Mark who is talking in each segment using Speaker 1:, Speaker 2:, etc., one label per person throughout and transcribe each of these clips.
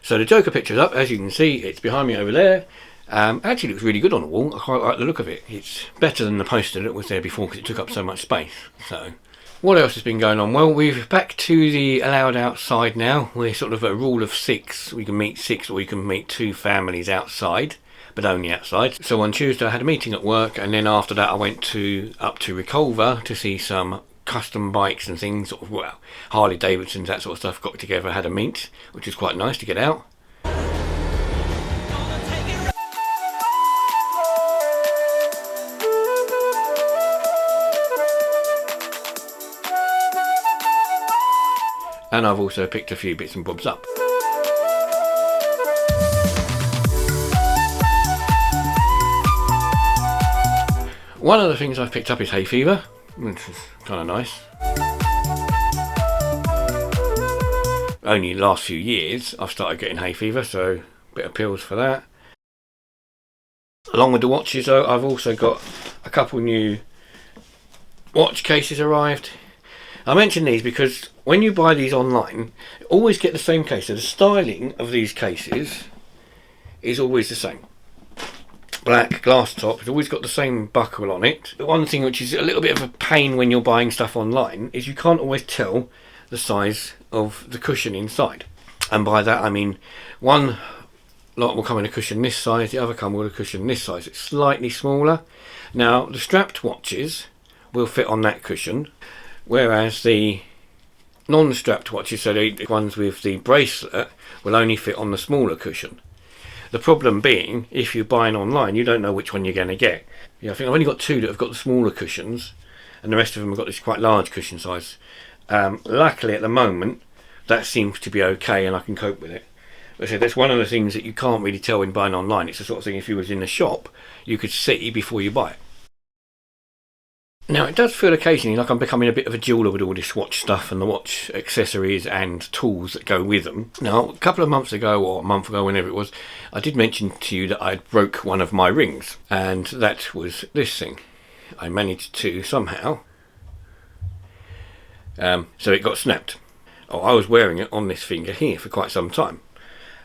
Speaker 1: So the Joker picture's up, as you can see. It's behind me over there. Actually looks really good on the wall. I quite like the look of it. It's better than the poster that was there before because it took up so much space. So what else has been going on? Well, we're back to the allowed outside now. We're sort of a rule of 6. We can meet 6 or we can meet 2 families outside, but only outside. So on Tuesday I had a meeting at work, and then after that I went up to Reculver to see some custom bikes and things, sort of, well, Harley Davidsons, that sort of stuff. Got together, had a meet, which was quite nice to get out. And I've also picked a few bits and bobs up. One of the things I've picked up is hay fever, which is kind of nice. Only the last few years I've started getting hay fever, so a bit of pills for that. Along with the watches though, I've also got a couple new watch cases arrived. I mention these because when you buy these online, you always get the same case. So the styling of these cases is always the same. Black glass top, it's always got the same buckle on it. The one thing which is a little bit of a pain when you're buying stuff online is you can't always tell the size of the cushion inside. And by that I mean one lot will come in a cushion this size, the other come with a cushion this size. It's slightly smaller. Now the strapped watches will fit on that cushion, whereas the non-strapped watches, so the ones with the bracelet, will only fit on the smaller cushion. The problem being, if you're buying online, you don't know which one you're going to get. Yeah, I think I've only got 2 that have got the smaller cushions, and the rest of them have got this quite large cushion size. Luckily at the moment, that seems to be okay and I can cope with it. But I said, that's one of the things that you can't really tell when buying online. It's the sort of thing, if you was in the shop, you could see before you buy it. Now, it does feel occasionally like I'm becoming a bit of a jeweller with all this watch stuff and the watch accessories and tools that go with them. Now, a couple of months ago, or a month ago, whenever it was, I did mention to you that I broke one of my rings, and that was this thing. I managed to somehow, so it got snapped. Oh, I was wearing it on this finger here for quite some time.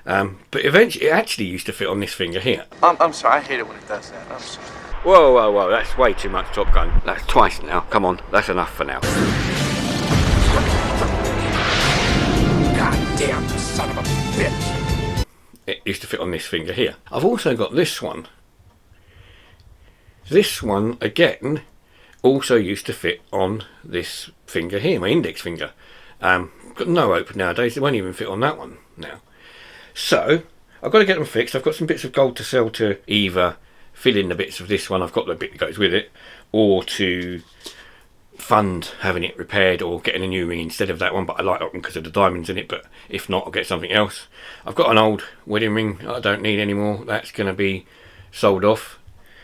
Speaker 1: But eventually, it actually used to fit on this finger here.
Speaker 2: I'm sorry, I hate it when it does that. I'm sorry.
Speaker 1: Whoa, whoa, whoa, that's way too much Top Gun. That's twice now. Come on, that's enough for now.
Speaker 2: Goddamn son of a bitch.
Speaker 1: It used to fit on this finger here. I've also got this one. This one, again, also used to fit on this finger here, my index finger. Got no hope nowadays, it won't even fit on that one now. So, I've got to get them fixed. I've got some bits of gold to sell to either fill in the bits of this one, I've got the bit that goes with it, or to fund having it repaired or getting a new ring instead of that one, but I like that one because of the diamonds in it, but if not, I'll get something else. I've got an old wedding ring I don't need anymore, that's going to be sold off,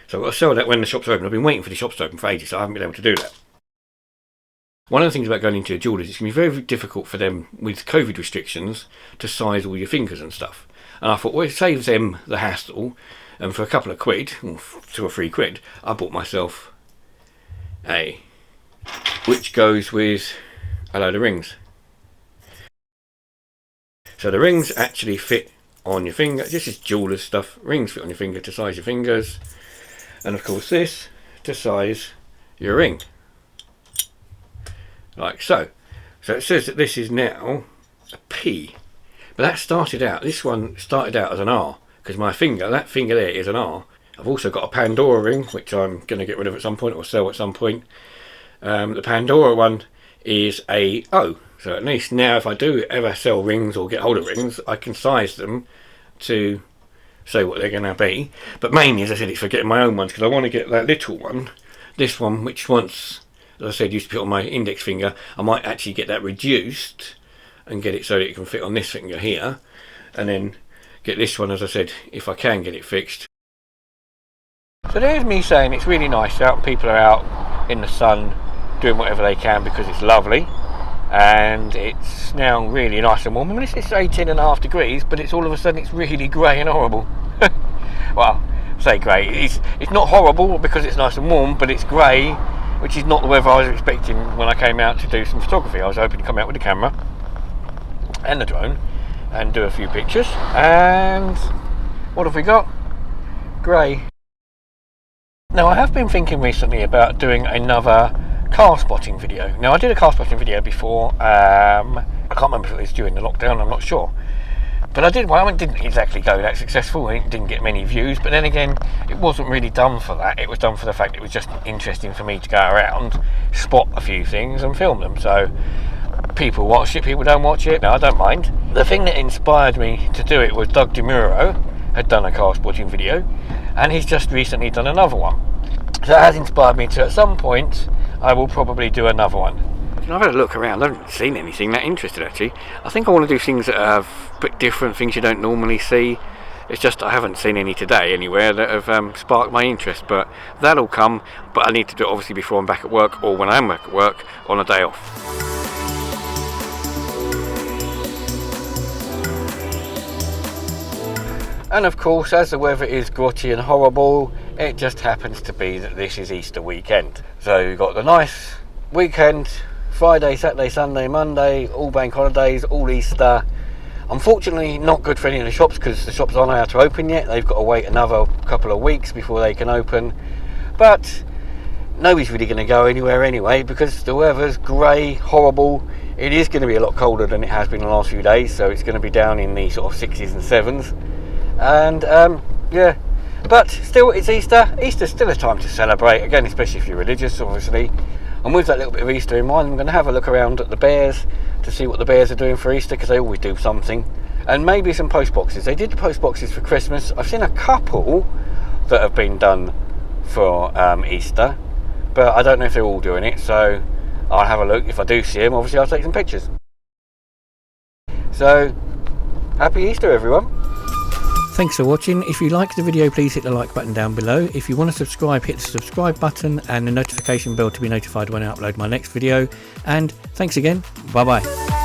Speaker 1: so I've got to sell that when the shops are open. I've been waiting for the shops to open for ages, so I haven't been able to do that. One of the things about going into a jeweller's, it's going to be very difficult for them with COVID restrictions to size all your fingers and stuff, and I thought, well, it saves them the hassle. And for a couple of quid, or 2 or 3 quid, I bought myself a, which goes with a load of rings. So the rings actually fit on your finger. This is jeweller's stuff. Rings fit on your finger to size your fingers. And of course this to size your ring. Like so. So it says that this is now a P. But that started out, this one started out as an R. Because my finger, that finger there is an R. I've also got a Pandora ring, which I'm going to get rid of at some point or sell at some point. The Pandora one is a O. So at least now if I do ever sell rings or get hold of rings, I can size them to say what they're going to be. But mainly, as I said, it's for getting my own ones, because I want to get that little one. This one, which once, as I said, used to fit on my index finger. I might actually get that reduced and get it so that it can fit on this finger here. And then get this one, as I said, if I can get it fixed. So there's me saying it's really nice out, and people are out in the sun doing whatever they can because it's lovely, and it's now really nice and warm. I mean, it's 18.5 degrees, but it's all of a sudden it's really grey and horrible. Well, I say grey, it's not horrible because it's nice and warm, but it's grey, which is not the weather I was expecting when I came out to do some photography. I was hoping to come out with the camera and the drone and do a few pictures. And what have we got? Grey. Now, I have been thinking recently about doing another car spotting video. Now, I did a car spotting video before. I can't remember if it was during the lockdown, I'm not sure. But I did one. It didn't exactly go that successful. It didn't get many views. But then again, it wasn't really done for that. It was done for the fact it was just interesting for me to go around, spot a few things and film them. So people watch it, people don't watch it. No, I don't mind. The thing that inspired me to do it was Doug DeMuro had done a car spotting video, and he's just recently done another one. So that has inspired me to, at some point, I will probably do another one. I've had a look around. I haven't seen anything that interesting, actually. I think I want to do things that have a bit different, things you don't normally see. It's just I haven't seen any today anywhere that have sparked my interest, but that'll come. But I need to do it obviously before I'm back at work, or when I'm back at work on a day off. And of course, as the weather is grotty and horrible, it just happens to be that this is Easter weekend. So you've got the nice weekend, Friday, Saturday, Sunday, Monday, all bank holidays, all Easter. Unfortunately, not good for any of the shops because the shops aren't allowed to open yet. They've got to wait another couple of weeks before they can open. But nobody's really going to go anywhere anyway because the weather's grey, horrible. It is going to be a lot colder than it has been the last few days, so it's going to be down in the sort of 6s and 7s. And yeah, but still, it's Easter. Easter's still a time to celebrate, again, especially if you're religious, obviously. And with that little bit of Easter in mind, I'm going to have a look around at the bears to see what the bears are doing for Easter, because they always do something. And maybe some post boxes. They did the post boxes for Christmas. I've seen a couple that have been done for Easter, but I don't know if they're all doing it, so I'll have a look. If I do see them, obviously I'll take some pictures. So, happy Easter, everyone. Thanks for watching. If you like the video, please hit the like button down below. If you want to subscribe, hit the subscribe button and the notification bell to be notified when I upload my next video. And thanks again. Bye bye.